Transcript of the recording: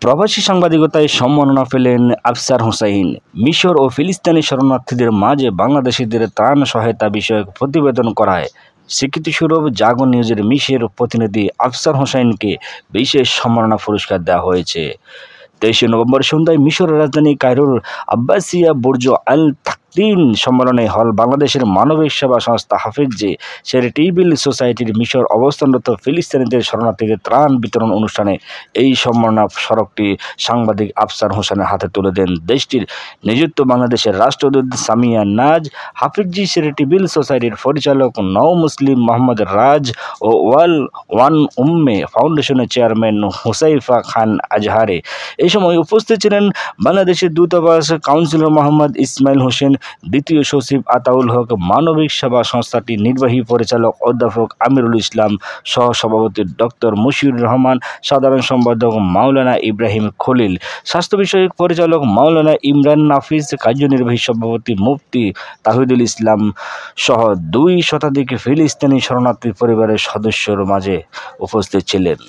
প্রবাসী সাংবাদিকতায় সম্মাননা পেলেন আফসার হোসাইন। মিশর ও ফিলিস্তিনি শরণার্থীদের মাঝে বাংলাদেশিদের ত্রাণ সহায়তা বিষয়ক প্রতিবেদন করায় স্বীকৃতিস্বরূপ জাগো নিউজের মিশর প্রতিনিধি আফসার হোসাইনকে বিশেষ সম্মাননা পুরস্কার দেওয়া হয়েছে। 23 নভেম্বর সন্ধ্যায় মিশরের রাজধানী কায়রোর আব্বাসিয়া বুর্জ আল তাকদিন সম্মেলনে হল বাংলাদেশের মানবিক সেবা সংস্থা হাফিজি চ্যারিটেবল সোসাইটির মিশর অবস্থানরত ফিলিস্তিনিদের শরণার্থীদের ত্রাণ বিতরণ অনুষ্ঠানে এই সম্মাননা স্মারকটি সাংবাদিক আফসার হোসেনের হাতে তুলে দেন দেশটির নিযুক্ত বাংলাদেশের রাষ্ট্রদূত সামিয়া নাজ, হাফিজি চ্যারিটেবল সোসাইটির পরিচালক নও মুসলিম মোহাম্মদ রাজ ও ওয়ান উম্মে ফাউন্ডেশনের চেয়ারম্যান হুসাইফা খান আজহারে। এই সময় উপস্থিত ছিলেন বাংলাদেশের দূতাবাস কাউন্সিলর মোহাম্মদ ইসমাইল হোসেন, দ্বিতীয় সচিব আতাউল হক, মানবিক সেবা সংস্থাটির নির্বাহী পরিচালক অধ্যাপক আমিরুল ইসলাম, সহ-সভাপতি ডক্টর মশিউর রহমান, সাধারণ সম্পাদক মাওলানা ইব্রাহিম খলিল, স্বাস্থ্য বিষয়ক পরিচালক মাওলানা ইমরান নাফিস, কার্যনির্বাহী সভাপতি মুফতি তাহিদুল ইসলাম সহ 2 শতাধিক ফিলিস্তিনি শরণার্থী পরিবারের সদস্যর মাঝে উপস্থিত ছিলেন।